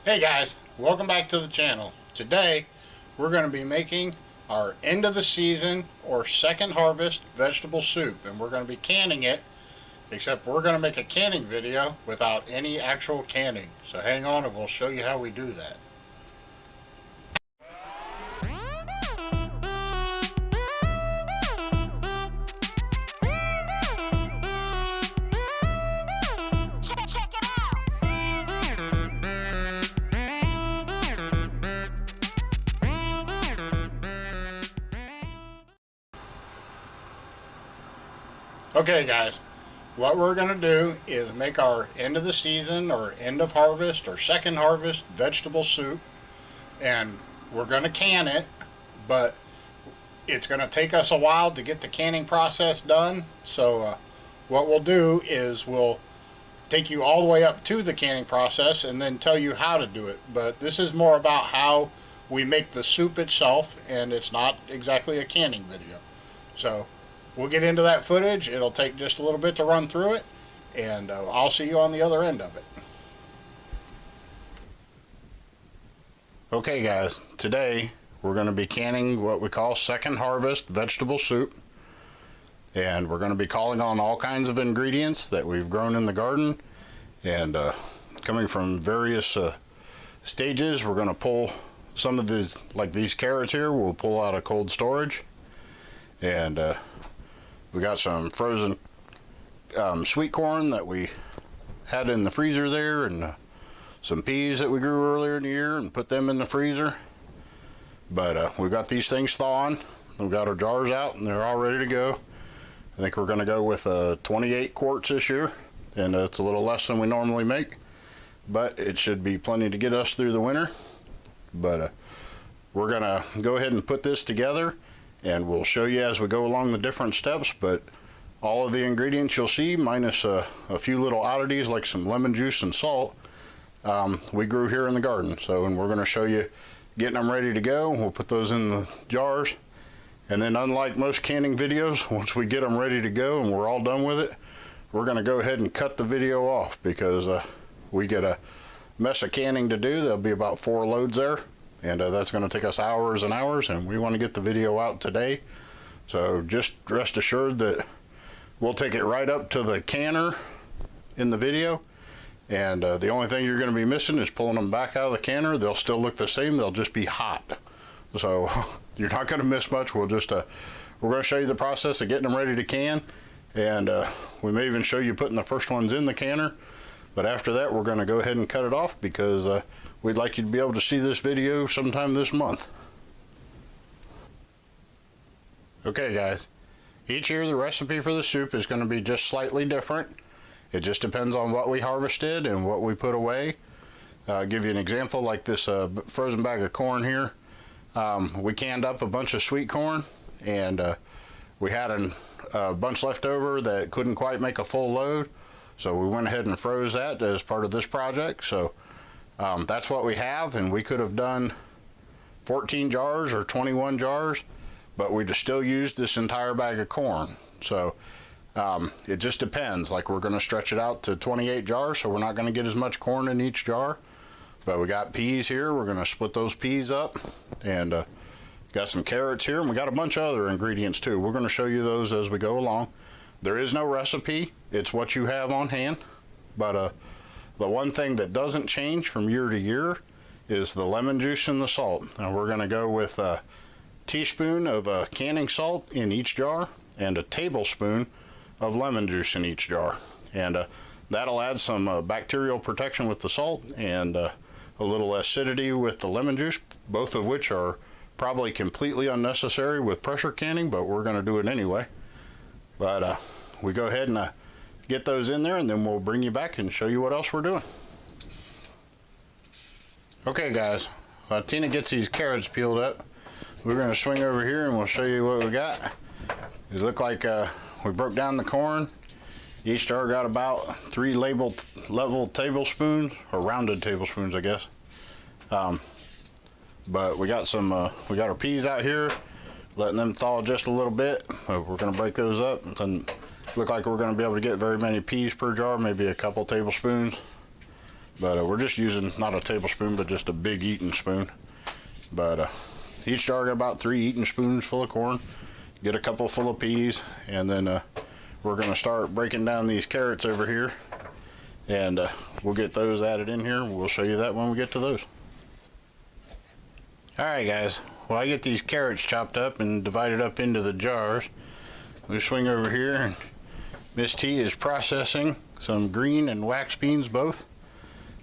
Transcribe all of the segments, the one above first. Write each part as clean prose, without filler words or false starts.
Hey guys, welcome back to the channel. Today we're going to be making our end of the season or second harvest vegetable soup, and we're going to be canning it, except we're going to make a canning video without any actual canning. So hang on and we'll show you how we do that. Okay guys, what we're going to do is make our end of the season or end of harvest or second harvest vegetable soup, and we're going to can it, but it's going to take us a while to get the canning process done. So what we'll do is we'll take you all the way up to the canning process and then tell you how to do it. But this is more about how we make the soup itself, and it's not exactly a canning video. So we'll get into that footage. It'll take just a little bit to run through it, and I'll see you on the other end of it. Okay guys, today we're going to be canning what we call second harvest vegetable soup, and we're going to be calling on all kinds of ingredients that we've grown in the garden, and coming from various stages. We're going to pull some of these, like these carrots here, we'll pull out of cold storage, and we got some frozen sweet corn that we had in the freezer there, and some peas that we grew earlier in the year and put them in the freezer. But we've got these things thawing. We've got our jars out and they're all ready to go. I think we're going to go with 28 quarts this year, and it's a little less than we normally make, but it should be plenty to get us through the winter. But we're going to go ahead and put this together, and we'll show you as we go along the different steps. But all of the ingredients you'll see, minus a few little oddities like some lemon juice and salt, we grew here in the garden. So, and we're going to show you getting them ready to go. We'll put those in the jars, and then unlike most canning videos, once we get them ready to go and we're all done with it, we're going to go ahead and cut the video off, because we get a mess of canning to do. There'll be about 4 loads there, and that's going to take us hours and hours, and we want to get the video out today. So just rest assured that we'll take it right up to the canner in the video, and the only thing you're going to be missing is pulling them back out of the canner. They'll still look the same, they'll just be hot. So you're not going to miss much. We'll just we're going to show you the process of getting them ready to can, and we may even show you putting the first ones in the canner. But after that, we're going to go ahead and cut it off, because we'd like you to be able to see this video sometime this month. Okay guys, each year the recipe for the soup is going to be just slightly different. It just depends on what we harvested and what we put away. I'll give you an example, like this frozen bag of corn here. We canned up a bunch of sweet corn, and we had a bunch left over that couldn't quite make a full load. So we went ahead and froze that as part of this project. So that's what we have, and we could have done 14 jars or 21 jars, but we just still used this entire bag of corn. So it just depends. Like, we're going to stretch it out to 28 jars, so we're not going to get as much corn in each jar. But we got peas here. We're going to split those peas up, and got some carrots here, and we got a bunch of other ingredients too. We're going to show you those as we go along. There is no recipe. It's what you have on hand. But the one thing that doesn't change from year to year is the lemon juice and the salt. And we're going to go with a teaspoon of canning salt in each jar and a tablespoon of lemon juice in each jar. And that'll add some bacterial protection with the salt, and a little acidity with the lemon juice, both of which are probably completely unnecessary with pressure canning, but we're going to do it anyway. But we go ahead and get those in there, and then we'll bring you back and show you what else we're doing. Okay guys, while Tina gets these carrots peeled up, we're going to swing over here and we'll show you what we got. It looked like we broke down the corn. Each jar got about 3 level tablespoons, or rounded tablespoons, I guess. But we got we got our peas out here, letting them thaw just a little bit. We're going to break those up, and look like we're going to be able to get very many peas per jar, maybe a couple tablespoons. But we're just using not a tablespoon, but just a big eating spoon. But each jar got about 3 eating spoons full of corn. Get a couple full of peas, and then we're going to start breaking down these carrots over here, and we'll get those added in here. We'll show you that when we get to those. Alright guys, well, I get these carrots chopped up and divided up into the jars. We swing over here, and Miss T is processing some green and wax beans both.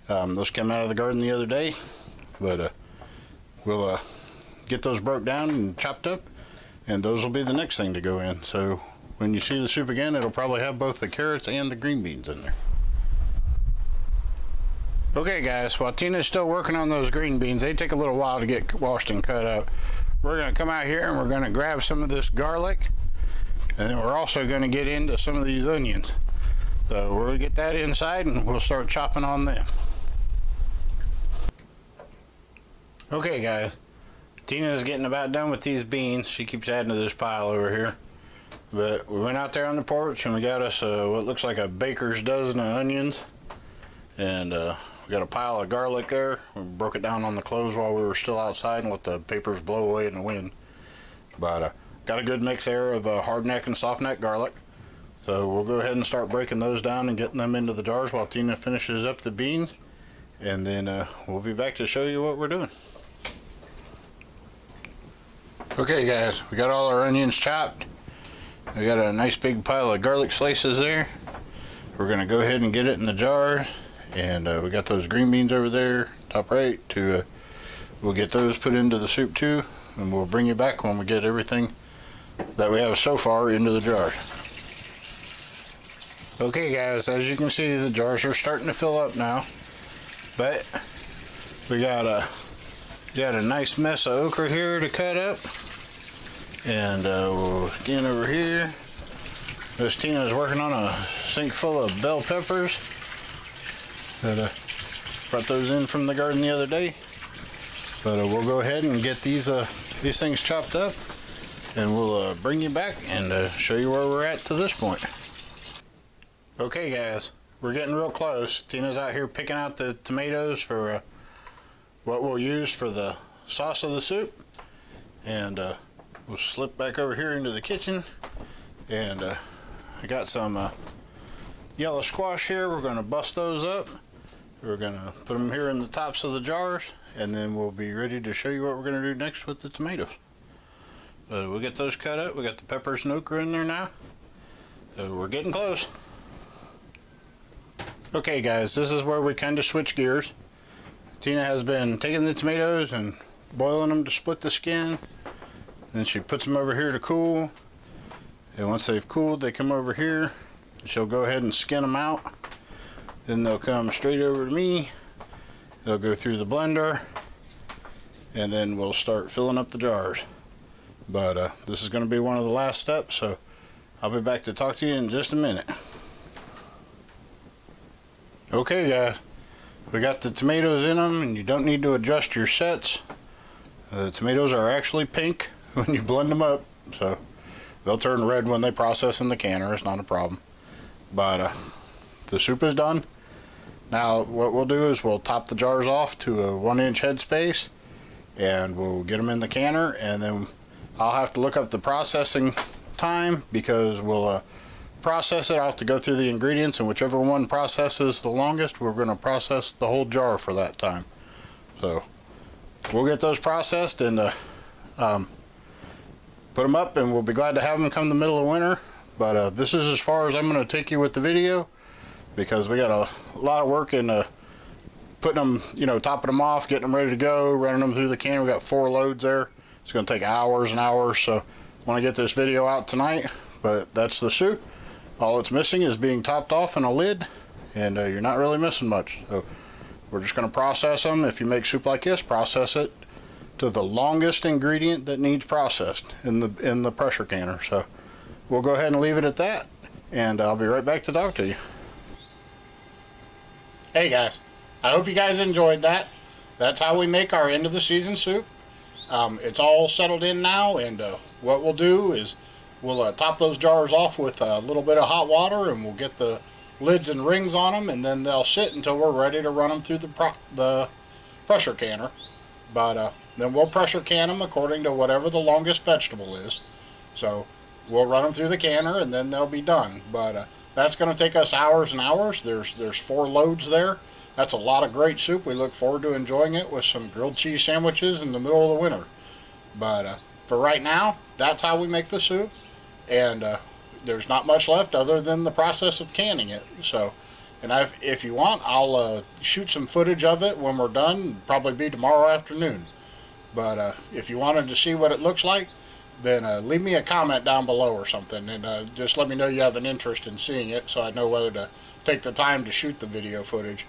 Those came out of the garden the other day, but we'll get those broke down and chopped up, and those will be the next thing to go in. So when you see the soup again, it'll probably have both the carrots and the green beans in there. Okay guys, while Tina's still working on those green beans, they take a little while to get washed and cut up. We're going to come out here and we're going to grab some of this garlic, and then we're also going to get into some of these onions. So we'll get that inside and we'll start chopping on them. Okay guys, Tina's getting about done with these beans. She keeps adding to this pile over here. But we went out there on the porch and we got us what looks like a baker's dozen of onions. And we got a pile of garlic there. We broke it down on the clothes while we were still outside and let the papers blow away in the wind. But got a good mix there of hard neck and soft neck garlic. So we'll go ahead and start breaking those down and getting them into the jars while Tina finishes up the beans. And then we'll be back to show you what we're doing. Okay guys, we got all our onions chopped. We got a nice big pile of garlic slices there. We're going to go ahead and get it in the jars. And we got those green beans over there, top right, we'll get those put into the soup too, and we'll bring you back when we get everything that we have so far into the jars. Okay guys, as you can see, the jars are starting to fill up now, but we got a nice mess of okra here to cut up, and we'll get over here. Miss Tina is working on a sink full of bell peppers. That brought those in from the garden the other day, but we'll go ahead and get these things chopped up, and we'll bring you back and show you where we're at to this point. Okay guys, we're getting real close. Tina's out here picking out the tomatoes for what we'll use for the sauce of the soup, and we'll slip back over here into the kitchen, and I got some yellow squash here. We're going to bust those up. We're going to put them here in the tops of the jars, and then we'll be ready to show you what we're going to do next with the tomatoes. But we'll get those cut up. We got the peppers and okra in there now, so we're getting close. Okay guys, this is where we kind of switch gears. Tina has been taking the tomatoes and boiling them to split the skin. Then she puts them over here to cool, and once they've cooled, they come over here. She'll go ahead and skin them out. Then they'll come straight over to me. They'll go through the blender, and then we'll start filling up the jars. But this is going to be one of the last steps, so I'll be back to talk to you in just a minute. Okay guys, we got the tomatoes in them, and you don't need to adjust your sets. The tomatoes are actually pink when you blend them up, so they'll turn red when they process in the canner. It's not a problem. But the soup is done. Now what we'll do is we'll top the jars off to a 1-inch headspace, and we'll get them in the canner, and then I'll have to look up the processing time, because we'll process it. I'll have to go through the ingredients, and whichever one processes the longest, we're going to process the whole jar for that time. So we'll get those processed and put them up, and we'll be glad to have them come the middle of winter. But this is as far as I'm going to take you with the video, because we got a lot of work in putting them, topping them off, getting them ready to go, running them through the can. We got 4 loads there. It's going to take hours and hours, so I want to get this video out tonight. But that's the soup. All it's missing is being topped off in a lid, and you're not really missing much. So we're just going to process them. If you make soup like this, process it to the longest ingredient that needs processed in the pressure canner. So we'll go ahead and leave it at that, and I'll be right back to talk to you. Hey guys, I hope you guys enjoyed that. That's how we make our end of the season soup. It's all settled in now, and what we'll do is we'll top those jars off with a little bit of hot water, and we'll get the lids and rings on them, and then they'll sit until we're ready to run them through the pressure canner. But then we'll pressure can them according to whatever the longest vegetable is. So we'll run them through the canner, and then they'll be done. But that's going to take us hours and hours. There's 4 loads there. That's a lot of great soup. We look forward to enjoying it with some grilled cheese sandwiches in the middle of the winter. But for right now, that's how we make the soup. And there's not much left other than the process of canning it. So, and if you want, I'll shoot some footage of it when we're done. Probably be tomorrow afternoon. But if you wanted to see what it looks like, then leave me a comment down below or something, and just let me know you have an interest in seeing it, so I know whether to take the time to shoot the video footage.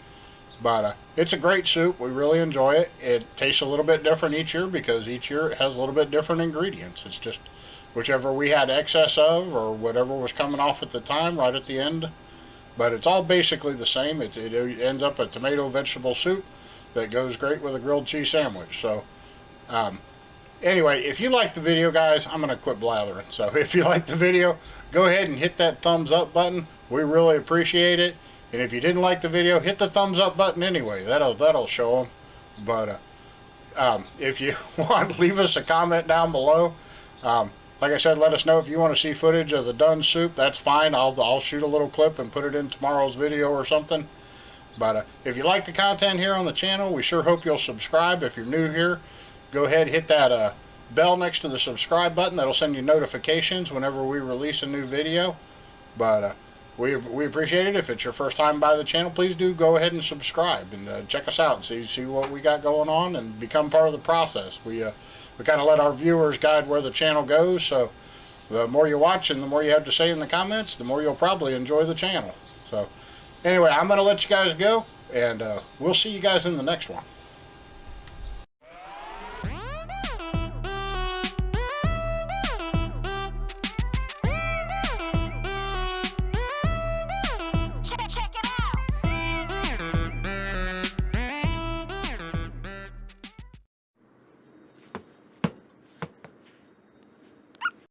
But it's a great soup. We really enjoy it. It tastes a little bit different each year because each year it has a little bit different ingredients. It's just whichever we had excess of or whatever was coming off at the time right at the end. But it's all basically the same. It ends up a tomato vegetable soup that goes great with a grilled cheese sandwich. So anyway, if you like the video, guys, I'm going to quit blathering. So if you like the video, go ahead and hit that thumbs up button. We really appreciate it. And if you didn't like the video, hit the thumbs up button anyway. That'll show them. But if you want, leave us a comment down below. Like I said, let us know if you want to see footage of the done soup. That's fine. I'll shoot a little clip and put it in tomorrow's video or something. But if you like the content here on the channel, we sure hope you'll subscribe. If you're new here, go ahead, hit that bell next to the subscribe button. That'll send you notifications whenever we release a new video. But we appreciate it. If it's your first time by the channel, please do go ahead and subscribe and check us out and see what we got going on and become part of the process. We kind of let our viewers guide where the channel goes, so the more you watch and the more you have to say in the comments, the more you'll probably enjoy the channel. So anyway, I'm going to let you guys go, and we'll see you guys in the next one.